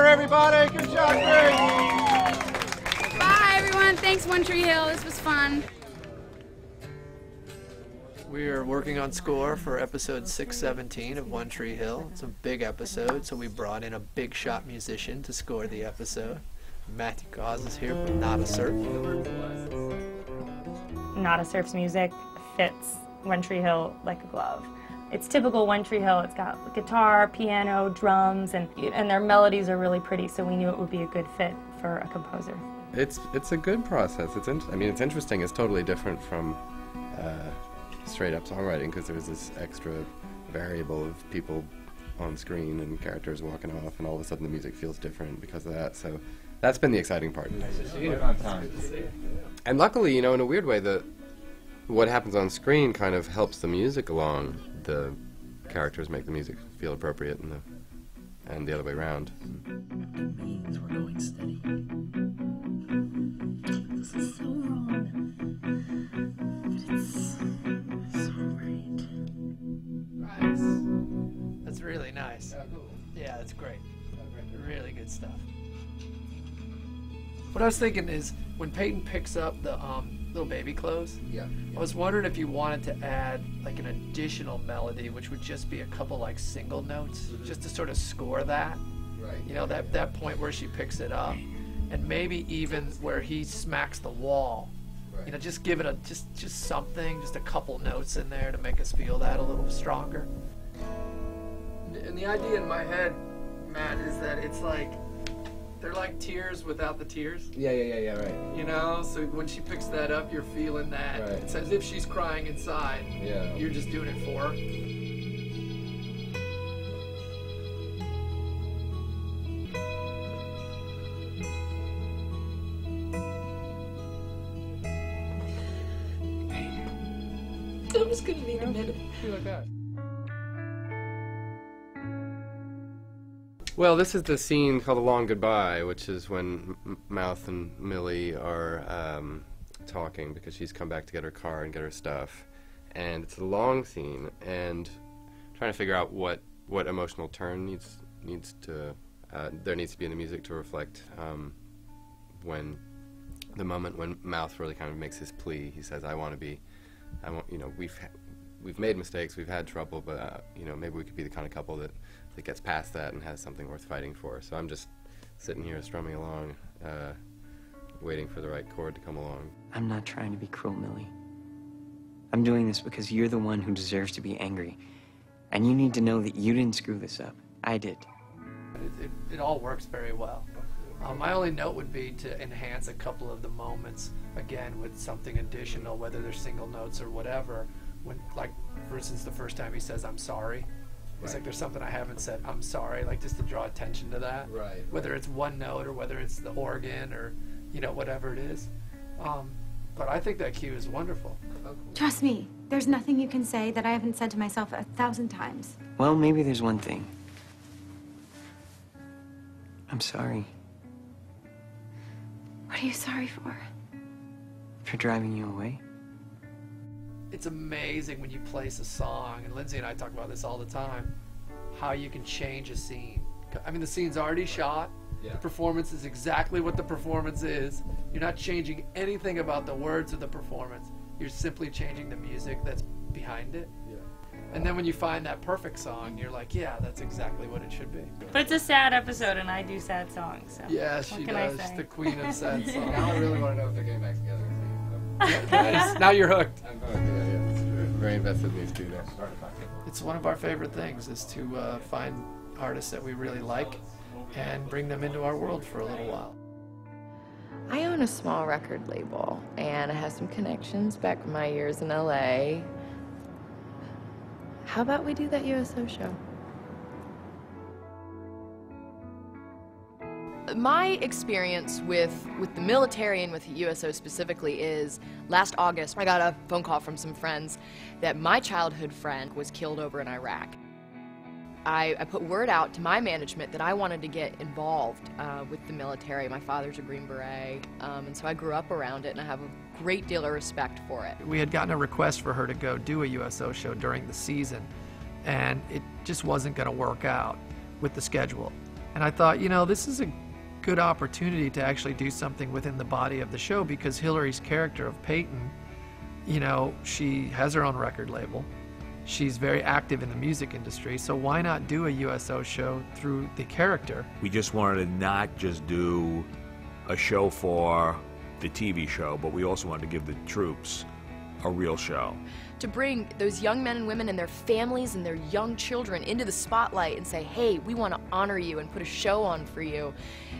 Everybody, good job, Grace. Bye, everyone. Thanks, One Tree Hill. This was fun. We are working on score for episode 617 of One Tree Hill. It's a big episode, so we brought in a big shot musician to score the episode. Matthew Cause is here from Not a Surf. Not a Surf's music fits One Tree Hill like a glove. It's typical One Tree Hill. It's got guitar, piano, drums, and their melodies are really pretty, so we knew it would be a good fit for a composer. It's a good process. It's interesting. It's totally different from straight up songwriting because there's this extra variable of people on screen and characters walking off, and all of a sudden the music feels different because of that. So that's been the exciting part. Nice to see you. And luckily, in a weird way, what happens on screen kind of helps the music along. The characters make the music feel appropriate, and the other way around. Means we're going steady. This is so wrong, but it's so right. Nice. That's really nice. Yeah, that's great. Really good stuff. What I was thinking is, when Peyton picks up the little baby clothes, I was wondering if you wanted to add like an additional melody, which would just be a couple like single notes, just to sort of score that. Right. That point where she picks it up, and maybe even where he smacks the wall. Right. Just give it just something, just a couple notes in there to make us feel that a little stronger. And the idea in my head, Matt, is that it's like they're like tears without the tears. Yeah, right. So when she picks that up, you're feeling that. Right. It's as if she's crying inside. Yeah. You're just doing it for her. I'm just gonna need a minute. Feel like that. Well, this is the scene called A Long Goodbye, which is when Mouth and Millie are talking because she's come back to get her car and get her stuff. And it's a long scene, and trying to figure out what emotional turn needs to be in the music to reflect when the moment when Mouth really kind of makes his plea. He says, we've made mistakes, we've had trouble, but maybe we could be the kind of couple that gets past that and has something worth fighting for. So I'm just sitting here strumming along, waiting for the right chord to come along. I'm not trying to be cruel, Millie. I'm doing this because you're the one who deserves to be angry. And you need to know that you didn't screw this up. I did. It all works very well. My only note would be to enhance a couple of the moments, again, with something additional, whether they're single notes or whatever. When, like, for instance, the first time he says, "I'm sorry." It's like there's something I haven't said, "I'm sorry," like just to draw attention to that. Right. Whether it's one note or whether it's the organ or, whatever it is. But I think that cue is wonderful. Trust me, there's nothing you can say that I haven't said to myself 1,000 times. Well, maybe there's one thing. I'm sorry. What are you sorry for? For driving you away. It's amazing when you place a song, and Lindsay and I talk about this all the time, how you can change a scene. I mean, the scene's already shot. Yeah. The performance is exactly what the performance is. You're not changing anything about the words of the performance. You're simply changing the music that's behind it. Yeah. And then when you find that perfect song, you're like, yeah, that's exactly what it should be. But it's a sad episode, and I do sad songs. So yeah, she does. The queen of sad songs. Now I really want to know if they're getting back together. Now you're hooked. I'm hooked, yeah. Very invested in these two now. It's one of our favorite things is to find artists that we really like and bring them into our world for a little while. I own a small record label, and I have some connections back from my years in LA. How about we do that USO show? My experience with the military and with the USO specifically is last August I got a phone call from some friends that my childhood friend was killed over in Iraq. I put word out to my management that I wanted to get involved with the military. My father's a Green Beret, and so I grew up around it, and I have a great deal of respect for it. We had gotten a request for her to go do a USO show during the season, and it just wasn't going to work out with the schedule. And I thought, you know, this is a good opportunity to actually do something within the body of the show, because Hillary's character of Peyton, you know, she has her own record label. She's very active in the music industry, so why not do a USO show through the character? We just wanted to not just do a show for the TV show, but we also wanted to give the troops a real show. To bring those young men and women and their families and their young children into the spotlight and say, hey, we want to honor you and put a show on for you,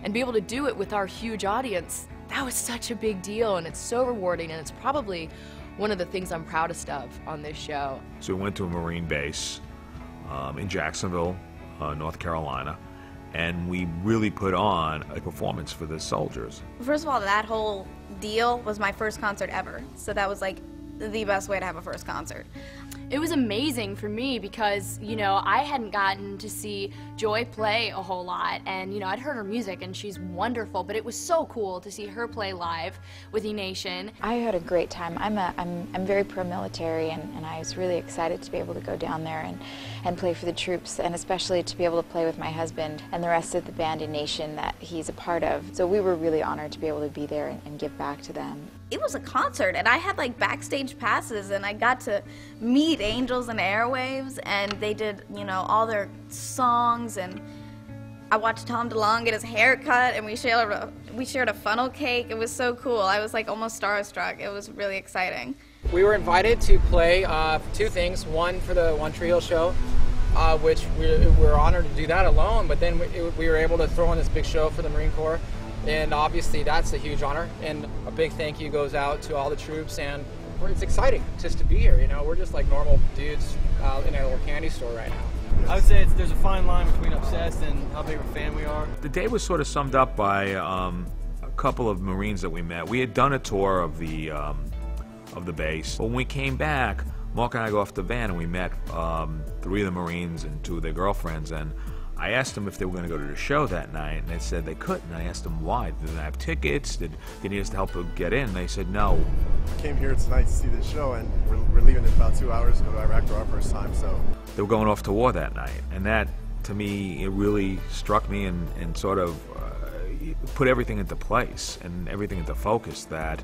and be able to do it with our huge audience, that was such a big deal, and it's so rewarding, and it's probably one of the things I'm proudest of on this show. So we went to a Marine base in Jacksonville, North Carolina, and we really put on a performance for the soldiers. First of all, that whole deal was my first concert ever, so that was like the best way to have a first concert. It was amazing for me because, you know, I hadn't gotten to see Joy play a whole lot, and, you know, I'd heard her music and she's wonderful, but it was so cool to see her play live with E-Nation. I had a great time. I'm very pro-military, and I was really excited to be able to go down there and play for the troops, and especially to be able to play with my husband and the rest of the band E-Nation that he's a part of. So we were really honored to be able to be there and give back to them. It was a concert, and I had like backstage passes, and I got to meet Angels and Airwaves, and they did, you know, all their songs, and I watched Tom DeLonge get his hair cut, and we shared a funnel cake. It was so cool. I was like almost starstruck. It was really exciting. We were invited to play two things. One for the One Tree Hill show, which we were honored to do that alone, but then we were able to throw in this big show for the Marine Corps. And obviously that's a huge honor, and a big thank you goes out to all the troops, and it's exciting just to be here, you know. We're just like normal dudes in a little candy store right now. I would say there's a fine line between obsessed and how big of a fan we are. The day was sort of summed up by a couple of Marines that we met. We had done a tour of the base. But when we came back, Mark and I got off the van and we met 3 of the Marines and 2 of their girlfriends, and I asked them if they were going to go to the show that night, and they said they couldn't. I asked them why. Did they have tickets? Did they need us to help them get in? They said no. I came here tonight to see this show, and we're leaving in about 2 hours to go to Iraq for our first time, so. They were going off to war that night, and that, to me, it really struck me and sort of put everything into place and everything into focus, that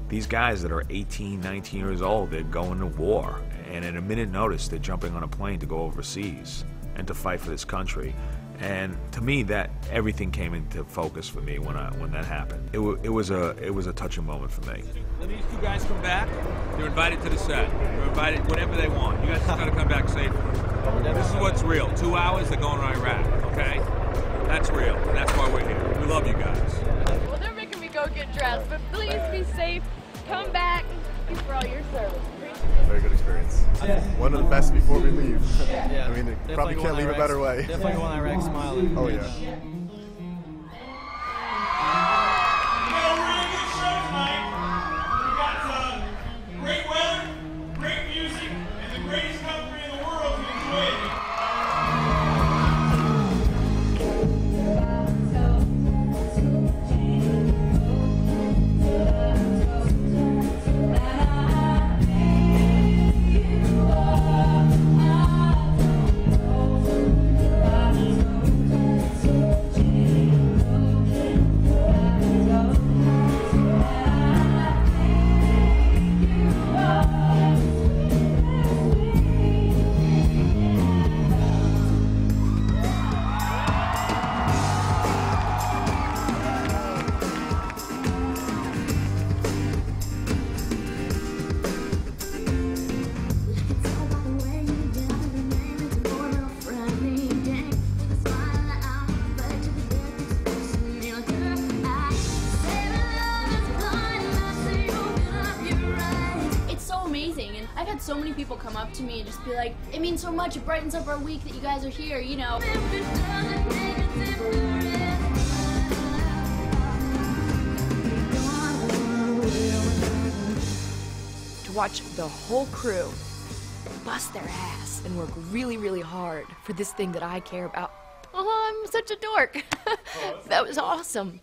these guys that are 18, 19 years old, they're going to war, and at a minute notice, they're jumping on a plane to go overseas and to fight for this country. And to me, that everything came into focus for me when that happened. It was a touching moment for me. When these 2 guys come back, they're invited to the set. They're invited whatever they want. You guys just gotta come back safely. This is what's real. 2 hours, they're going to Iraq, okay? That's real, and that's why we're here. We love you guys. Well, they're making me go get dressed, but please be safe. Come back. Thank you for all your service. Very good experience. One of the best before we leave. Yeah. I mean, it probably can't leave a better way. Definitely go on Iraq smiling. Oh, yeah. We got a really good show tonight. We got great weather, great music, and the greatest country in the world to enjoy it. I've had so many people come up to me and just be like, it means so much, it brightens up our week that you guys are here, you know. To watch the whole crew bust their ass and work really, really hard for this thing that I care about. Oh, I'm such a dork. That was awesome.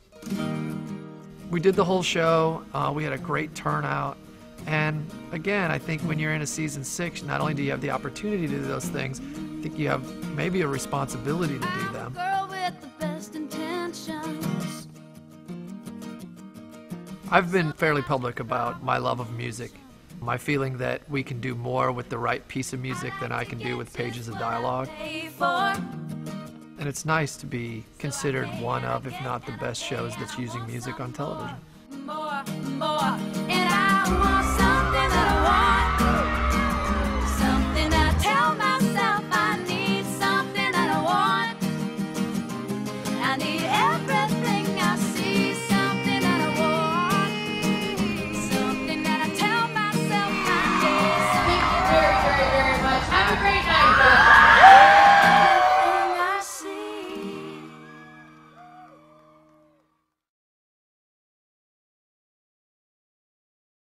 We did the whole show. We had a great turnout. And again, I think when you're in a season 6, not only do you have the opportunity to do those things, I think you have maybe a responsibility to do them. Girl with the best I've been fairly public about my love of music. My feeling that we can do more with the right piece of music than I can do with pages of dialogue. And it's nice to be considered one of, if not the best shows that's using music on television. More.